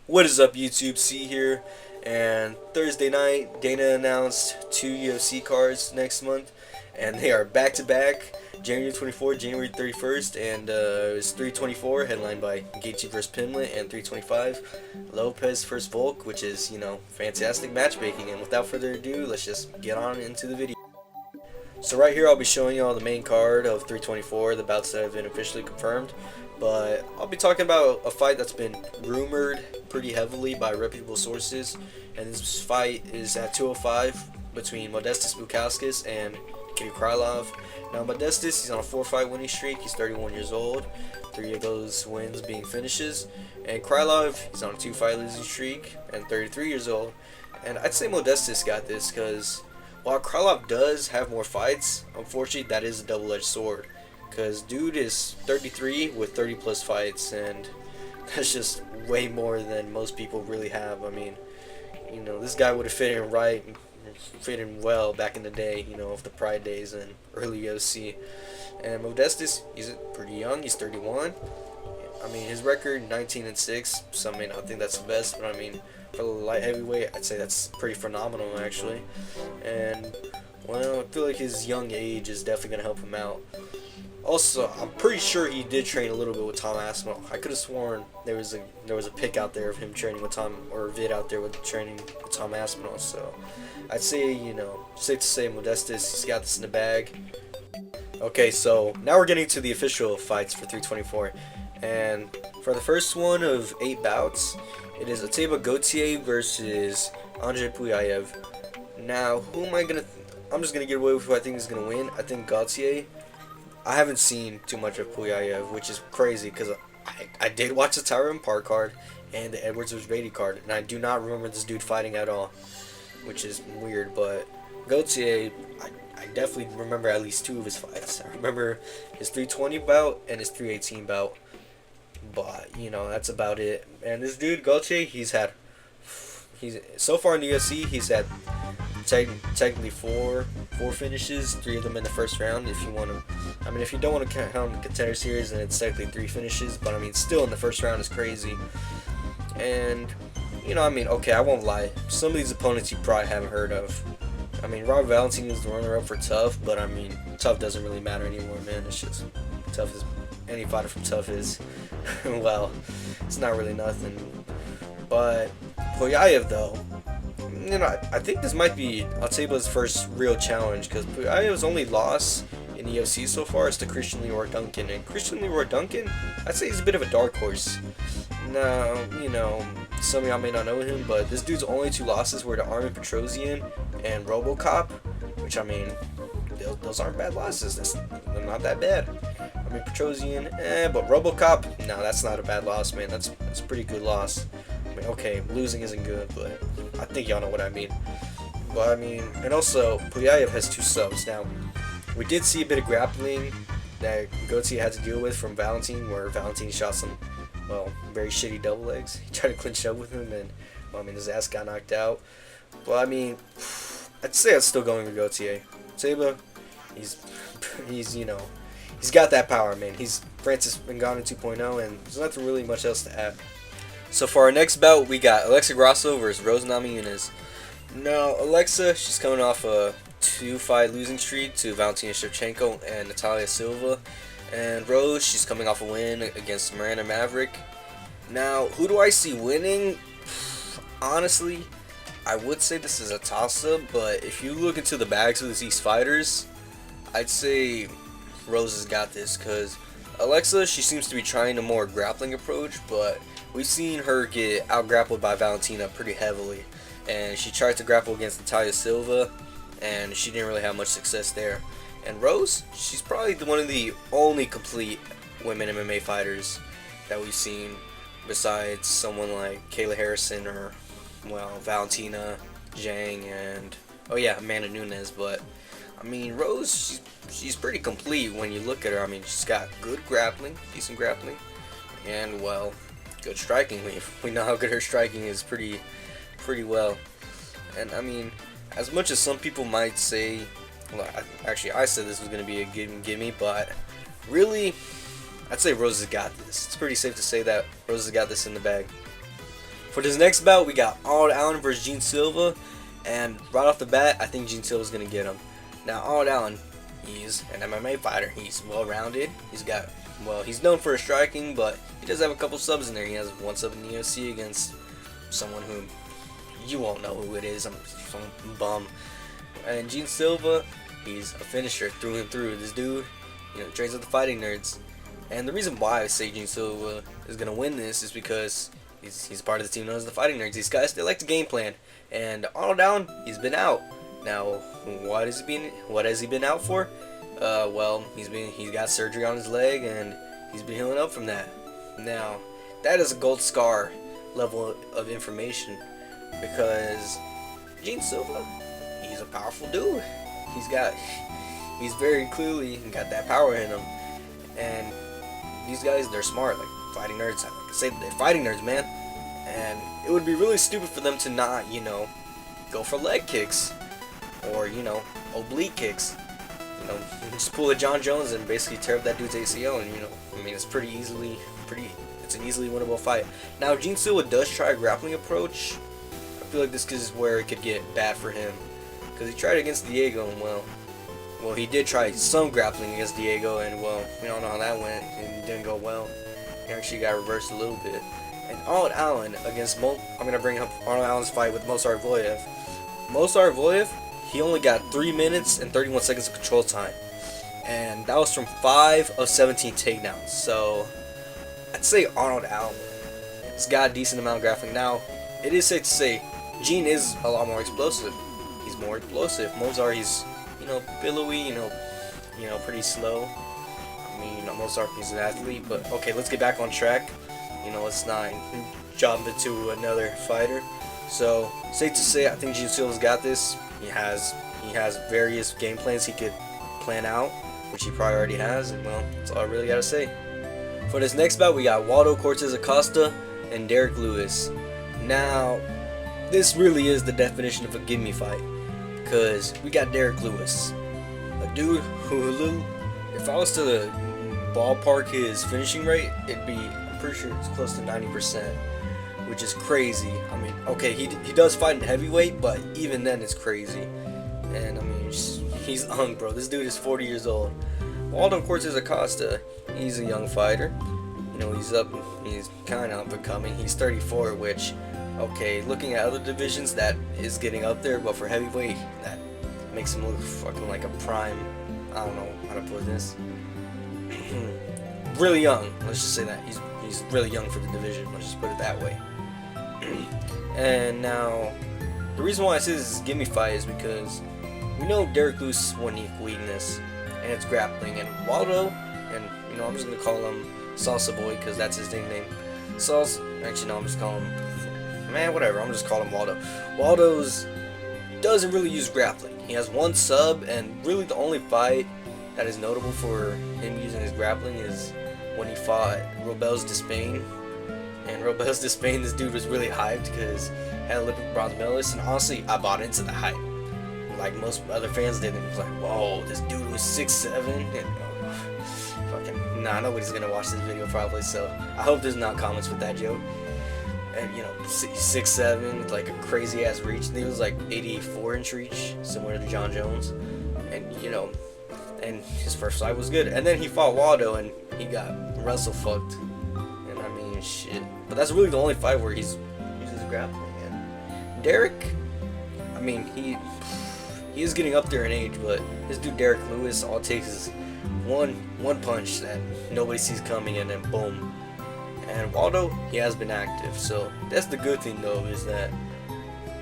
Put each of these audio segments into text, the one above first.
What is up, YouTube? C here, and Thursday night, Dana announced 2 UFC cards next month, and they are back to back, January 24th, January 31st, and it was 324, headlined by Gaethje vs. Pimlet, and 325, Lopez vs. Volk, which is, fantastic matchmaking. And without further ado, let's just get on into the video. So right here I'll be showing you all the main card of 324, the bouts that have been officially confirmed. But I'll be talking about a fight that's been rumored pretty heavily by reputable sources. And this fight is at 205 between Modestas Bukauskas and Kitty Krylov. Now Modestas, he's on a 4-fight winning streak. He's 31 years old. 3 of those wins being finishes. And Krylov, he's on a 2-fight losing streak and 33 years old. And I'd say Modestas got this because while Krylov does have more fights, unfortunately that is a double-edged sword. Because dude is 33 with 30 plus fights, and that's just way more than most people really have. I mean, this guy would have fit in well back in the day, of the Pride days and early UFC. And Modestas, he's pretty young, he's 31. I mean, his record 19-6. Some may not think that's the best, but I mean, for the light heavyweight, I'd say that's pretty phenomenal actually. And well, I feel like his young age is definitely gonna help him out. Also, I'm pretty sure he did train a little bit with Tom Aspinall. I could have sworn there was a pic out there of him training with Tom, or a vid out there with training with Tom Aspinall. So I'd say, safe to say Modestas, he's got this in the bag. Okay, so now we're getting to the official fights for 324. And for the first one of 8 bouts, it is Ateba Gauthier versus Andrei Puyayev. Now, I'm just gonna get away with who I think is gonna win. I think Gauthier. I haven't seen too much of Puyayev, which is crazy because I did watch the Tyron Park card and the Edwards vs. Beatty card, and I do not remember this dude fighting at all, which is weird. But Gauthier, I definitely remember at least 2 of his fights. I remember his 320 bout and his 318 bout, but that's about it. And this dude Gauthier, he's so far in the UFC, he's had technically four finishes, 3 of them in the first round. If you don't want to count the Contender Series, then it's technically 3 finishes, but I mean, still in the first round is crazy. And okay, I won't lie, some of these opponents you probably haven't heard of. I mean, Rob Valentin is the runner-up for Tough, but I mean, Tough doesn't really matter anymore, man. It's just Tough is any fighter from Tough is well, it's not really nothing. But Puyayev though, I think this might be Ateba's first real challenge, because Puyayev's only loss in the UFC so far is to Christian Leroy Duncan. And Christian Leroy Duncan, I'd say he's a bit of a dark horse. Now, some of y'all may not know him, but this dude's only 2 losses were to Armin Petrosian and RoboCop, which, I mean, those aren't bad losses. They're not that bad. I mean, Petrosian, but RoboCop, no, that's not a bad loss, man. That's a pretty good loss. I mean, okay, losing isn't good, but I think y'all know what I mean. But I mean, and also Puyayev has 2 subs. Now, we did see a bit of grappling that Gauthier had to deal with from Valentin, where Valentin shot some, very shitty double legs. He tried to clinch up with him, and his ass got knocked out. But I mean, I'd say I'm still going with Gauthier. Ateba, he's got that power, man. He's Francis Ngannou 2.0, and there's nothing really much else to add. So for our next bout, we got Alexa Grasso versus Rose Namajunas. Now, Alexa, she's coming off a 2-fight losing streak to Valentina Shevchenko and Natalia Silva. And Rose, she's coming off a win against Miranda Maverick. Now, who do I see winning? Honestly, I would say this is a toss-up, but if you look into the bags of these fighters, I'd say Rose has got this, because Alexa, she seems to be trying a more grappling approach, but we've seen her get out-grappled by Valentina pretty heavily. And she tried to grapple against Natalia Silva, and she didn't really have much success there. And Rose, she's probably one of the only complete women MMA fighters that we've seen, besides someone like Kayla Harrison or, Valentina, Zhang, and, Amanda Nunes. But, I mean, Rose, she's pretty complete when you look at her. I mean, she's got good grappling, decent grappling, and, good striking. We know how good her striking is pretty well. And I mean, as much as some people might say, actually I said this was going to be a gimme, but really, I'd say Rose has got this. It's pretty safe to say that Rose has got this in the bag. For this next bout, we got Arnold Allen versus Gene Silva, and right off the bat, I think Gene Silva's gonna get him. Now, Arnold Allen, he's an MMA fighter. He's well-rounded. He's known for his striking, but he does have a couple subs in there. He has one sub in the UFC against someone who you won't know who it is. Some bum. And Gene Silva, he's a finisher through and through. This dude, trains with the Fighting Nerds. And the reason why I say Gene Silva is gonna win this is because he's part of the team known as the Fighting Nerds. These guys, they like to game plan. And Arnold Allen, he's been out. Now, what has he been out for? Well, he's got surgery on his leg, and he's been healing up from that. Now, that is a gold scar level of information, because Gene Silva, he's a powerful dude. He's very clearly got that power in him, and these guys, they're smart, like Fighting Nerds. Like I say, they're Fighting Nerds, man. And it would be really stupid for them to not, go for leg kicks or oblique kicks. Just pull a John Jones and basically tear up that dude's ACL, and it's an easily winnable fight. Now, if Gene Silva does try a grappling approach, I feel like this is where it could get bad for him, because he tried against Diego, and well, he did try some grappling against Diego, and we don't know how that went. It didn't go well. He actually got reversed a little bit. And Arnold Allen against I'm gonna bring up Arnold Allen's fight with Movsar Evloev. Movsar Evloev, he only got 3 minutes and 31 seconds of control time, and that was from 5 of 17 takedowns. So I'd say Arnold Allen has got a decent amount of grappling. Now, it is safe to say Gene is a lot more explosive. He's more explosive. Movsar, he's billowy, pretty slow. Movsar, he's an athlete, but okay, let's get back on track. Let's not jump into another fighter. So, safe to say, I think Gene Silva's got this. He has various game plans he could plan out, which he probably already has, and that's all I really gotta say. For this next bout, we got Waldo Cortez Acosta and Derek Lewis. Now, this really is the definition of a gimme fight, because we got Derek Lewis, a dude who, if I was to ballpark his finishing rate, I'm pretty sure it's close to 90%, which is crazy. Okay, he does fight in heavyweight, but even then it's crazy. And he's young, bro. This dude is 40 years old. Waldo Cortez Acosta, he's a young fighter. He's kind of up and coming. He's 34, which, okay, looking at other divisions, that is getting up there, but for heavyweight, that makes him look fucking like a prime. I don't know how to put this. Really young. Let's just say that he's really young for the division. Let's just put it that way. And now, the reason why I say this is a gimme fight is because we know Derek Lewis' one weakness, and it's grappling. And Waldo, and I'm just gonna call him Salsa Boy because that's his nickname. Actually, no, I'm just calling him, whatever. I'm just calling him Waldo. Waldo's doesn't really use grappling. He has one sub, and really the only fight that is notable for him using his grappling is when he fought Robels Despain. And Robels Despain, this dude was really hyped because he had Olympic bronze medalist, and honestly, I bought into the hype. Like most other fans did, and it was like, whoa, this dude was 6'7", and fucking, nobody's gonna watch this video probably, so I hope there's not comments with that joke. And 6'7", with like a crazy ass reach. I think it was like 84-inch reach, similar to John Jones. And and his first fight was good. And then he fought Waldo, and he got wrestle fucked. And shit. But that's really the only fight where he uses grappling. And Derek, he is getting up there in age, but this dude Derek Lewis, all it takes is one punch that nobody sees coming, and then boom. And Waldo, he has been active. So that's the good thing though, is that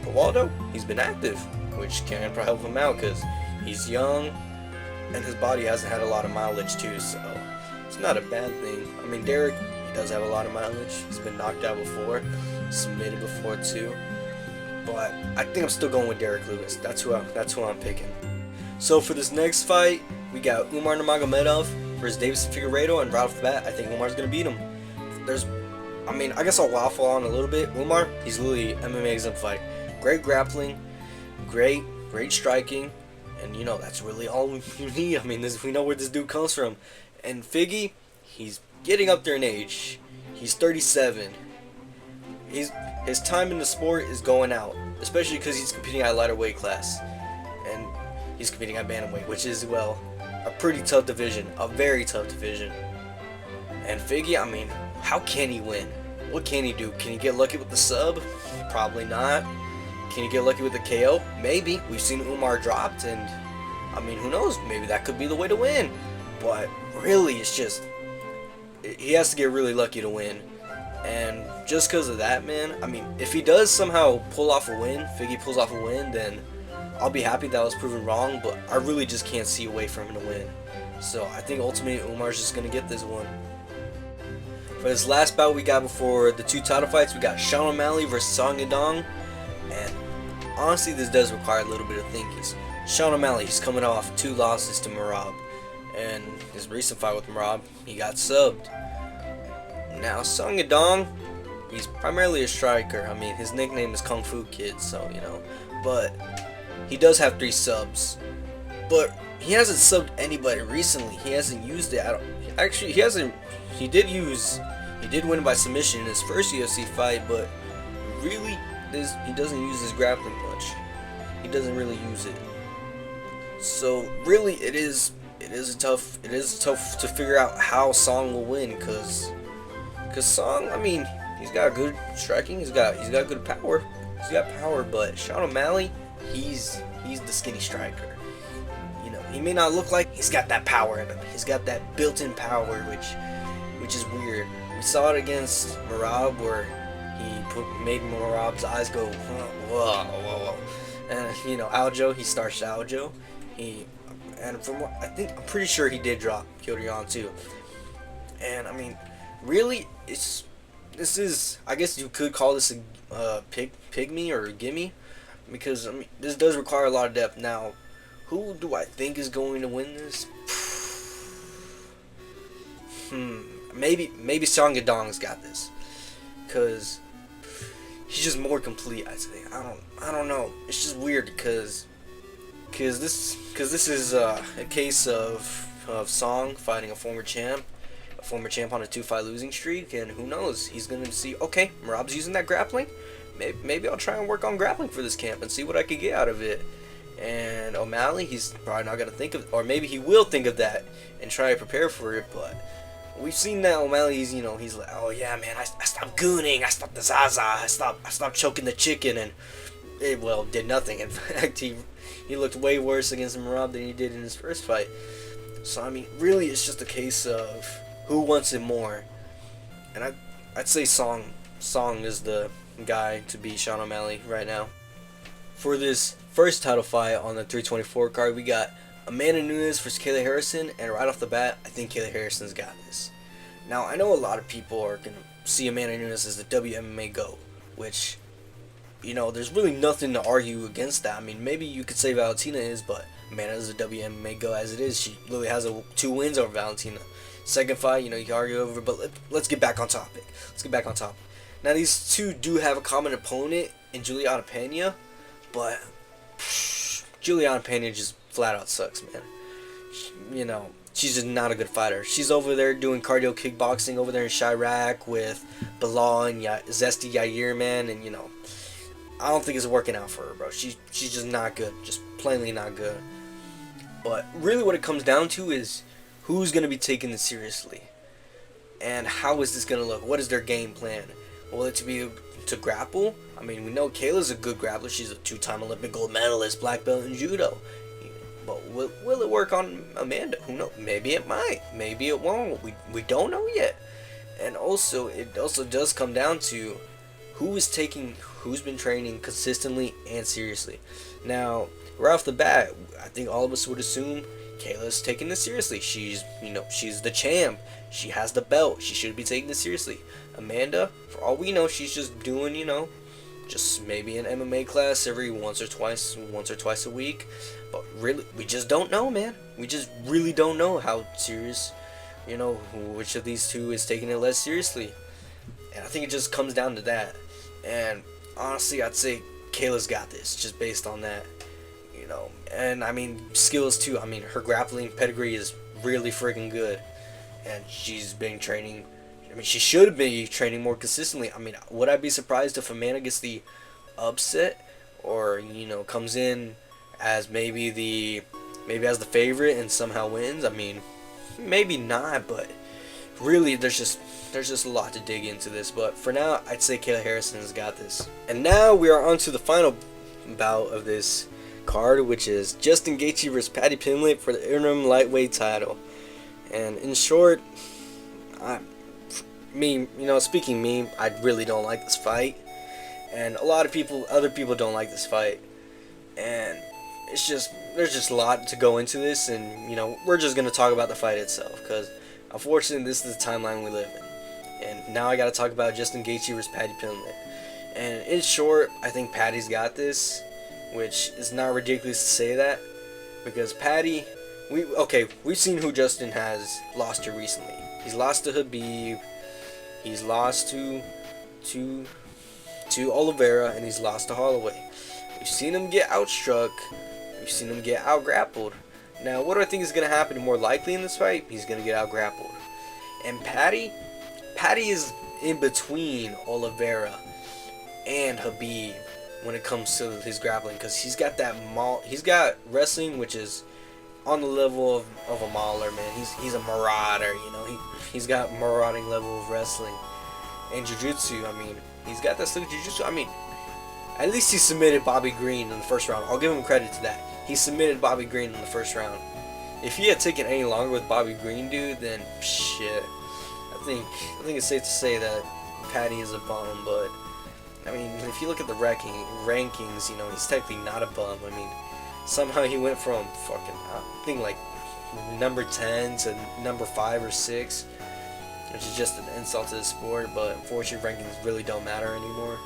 for Waldo, he's been active, which can probably help him out because he's young and his body hasn't had a lot of mileage too, so it's not a bad thing. Derek, he does have a lot of mileage. He's been knocked out before, submitted before too. But I think I'm still going with Derek Lewis. That's who I'm picking. So for this next fight, we got Umar Nurmagomedov versus Davison Figueiredo, and right off the bat, I think Umar's gonna beat him. I guess I'll waffle on a little bit. Umar, he's literally MMA exemplified. Great grappling, great striking, and that's really all you need. We know where this dude comes from. And Figgy, he's getting up there in age. He's 37. his time in the sport is going out, especially because he's competing at a lighter weight class, and he's competing at bantamweight, which is, well, a pretty tough division, a very tough division. And Figgy, I mean, how can he win? What can he do? Can he get lucky with the sub? Probably not. Can he get lucky with the KO? Maybe. We've seen Umar dropped, and I mean, who knows? Maybe that could be the way to win. But really, it's just, he has to get really lucky to win. And just because of that, man, I mean, if he does somehow pull off a win, Figgy pulls off a win, then I'll be happy that I was proven wrong, but I really just can't see a way for him to win. So I think ultimately Umar's just going to get this one. For this last bout we got before the two title fights, we got Sean O'Malley versus Song Yadong. And honestly, this does require a little bit of thinking. Sean O'Malley, he's coming off 2 losses to Merab. And his recent fight with Merab, he got subbed. Now, Song Yadong, he's primarily a striker. I mean, his nickname is Kung Fu Kid, so, you know. But he does have 3 subs. But he hasn't subbed anybody recently. He hasn't used it. Actually, he hasn't. He did win by submission in his first UFC fight, but really, he doesn't use his grappling much. He doesn't really use it. So really, it is tough to figure out how Song will win, cause Song, I mean, he's got good striking, he's got good power, but Sean O'Malley, he's the skinny striker. You know, he may not look like he's got that power in him. He's got that built-in power, which is weird. We saw it against Merab, where he made Merab's eyes go whoa. And you know, Aljo, he starched Aljo. And from what I'm pretty sure he did drop Kyorian too. And I mean, really, this is, I guess you could call this a pygmy or a gimme, because I mean, this does require a lot of depth. Now, who do I think is going to win this? Maybe Song Yadong's got this, cause he's just more complete. I say I don't know. It's just weird because this is a case of Song fighting a former champ on a 2-fight losing streak, and who knows? He's gonna see, okay, Merab's using that grappling. Maybe I'll try and work on grappling for this camp and see what I could get out of it. And O'Malley, he's probably not gonna think of, or maybe he will think of that and try to prepare for it, but we've seen that O'Malley's, you know, he's like, oh yeah, man, I stopped gooning, I stopped the Zaza, I stopped choking the chicken, and it, well, did nothing. In fact, he looked way worse against Merab than he did in his first fight. So I mean, really, it's just a case of who wants it more, and I'd say Song is the guy to beat Sean O'Malley right now. For this first title fight on the 324 card, we got Amanda Nunes versus Kayla Harrison, and right off the bat, I think Kayla Harrison's got this. Now, I know a lot of people are going to see Amanda Nunes as the WMMA GOAT, which, you know, there's really nothing to argue against that. I mean, maybe you could say Valentina is, but Amanda is a WMMA GOAT as it is. She literally has 2 wins over Valentina. Second fight, you know, you can argue over, but let's get back on topic. Now, these two do have a common opponent in Juliana Pena, but Juliana Pena just flat out sucks, man. You know, she's just not a good fighter. She's over there doing cardio kickboxing over there in Chirac with Bilal and Zesty Yair, man, and you know, I don't think it's working out for her, bro. She's just not good, just plainly not good. But really, what it comes down to is who's gonna be taking this seriously, and how is this gonna look? What is their game plan? Will it be to grapple? I mean, we know Kayla's a good grappler. She's a 2-time Olympic gold medalist, black belt in judo. But will it work on Amanda? Who knows? Maybe it might. Maybe it won't. We don't know yet. And also, it also does come down to who's been training consistently and seriously. Now, right off the bat, I think all of us would assume Kayla's taking this seriously. She's the champ. She has the belt. She should be taking this seriously. Amanda, for all we know, she's just doing, you know, just maybe an MMA class every once or twice a week. But really, we just don't know, man. We just really don't know how serious, you know, which of these two is taking it less seriously. And I think it just comes down to that. And honestly, I'd say Kayla's got this, just based on that. You know, and I mean, skills too. I mean, her grappling pedigree is really freaking good. And she's been training mean, she should be training more consistently. I mean, would I be surprised if Amanda gets the upset, or comes in as maybe as the favorite and somehow wins? I mean, maybe not, but really, there's just a lot to dig into this. But for now, I'd say Kayla Harrison has got this. And now we are on to the final bout of this card, which is Justin Gaethje versus Paddy Pimblett for the interim lightweight title. And in short, speaking me, I really don't like this fight, and a lot of other people don't like this fight, and there's just a lot to go into this, and we're just gonna talk about the fight itself, because unfortunately this is the timeline we live in, and now I gotta talk about Justin Gaethje versus Paddy Pimblett. And in short, I think Paddy's got this, which is not ridiculous to say that, because Paddy, we've seen who Justin has lost to recently. He's lost to Khabib, he's lost to Oliveira, and he's lost to Holloway. We've seen him get outstruck, we've seen him get outgrappled. Now, what do I think is going to happen more likely in this fight? He's going to get outgrappled. And Paddy is in between Oliveira and Khabib when it comes to his grappling, because he's got wrestling, which is on the level of a mauler, man. He's a marauder, he's got marauding level of wrestling. And jiu-jitsu, I mean, he's got that slick jiu-jitsu. I mean, at least he submitted Bobby Green in the first round. I'll give him credit to that. He submitted Bobby Green in the first round. If he had taken any longer with Bobby Green, dude, then shit. I think it's safe to say that Paddy is a bum, but I mean, if you look at the rankings, he's technically not a bum. I mean, somehow he went from I think like number 10 to number 5 or 6, which is just an insult to the sport, but unfortunately rankings really don't matter anymore.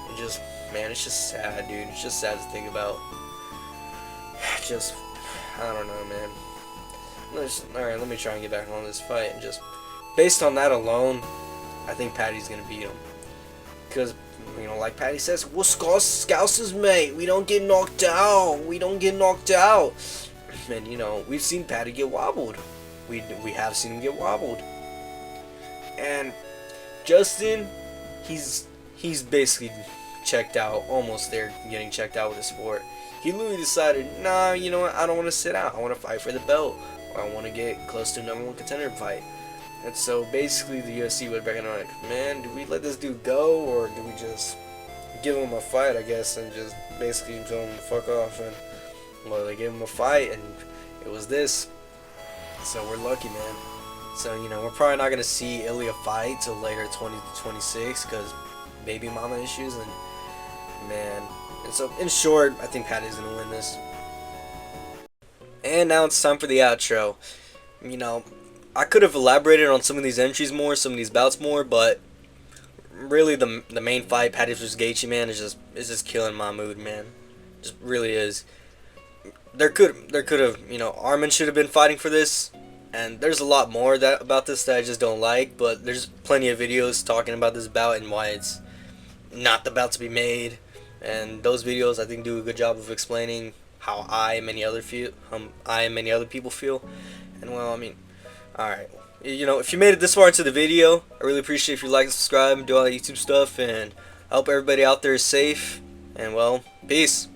And just, man, it's just sad, dude. It's just sad to think about. Just, I don't know, man. Alright, let me try and get back on this fight. And just, based on that alone, I think Paddy's going to beat him. Because, like Paddy says, we're Scousers, mate. We don't get knocked out. And, we've seen Paddy get wobbled. We have seen him get wobbled. And Justin, he's basically checked out, almost there, getting checked out with the sport. He literally decided, nah, you know what, I don't want to sit out. I want to fight for the belt, or I want to get close to a number 1 contender fight. And so basically the UFC would reckon, like, man, do we let this dude go, or do we just give him a fight, I guess, and just basically tell him to fuck off? And well, they gave him a fight, and it was this. So we're lucky, man. So, we're probably not going to see Ilya fight till later 2026 because baby mama issues, and man. And so, in short, I think Paddy's going to win this. And now it's time for the outro. I could have elaborated on some of these entries more, some of these bouts more, but really the main fight, Paddy vs. Gaethje, man, is just killing my mood, man. Just really is. There could have, Arman should have been fighting for this, and there's a lot more about this that I just don't like, but there's plenty of videos talking about this bout and why it's not the bout to be made, and those videos, I think, do a good job of explaining how I and many other people feel. And well, I mean, alright, if you made it this far into the video, I really appreciate if you like and subscribe and do all that YouTube stuff, and I hope everybody out there is safe, and well, peace.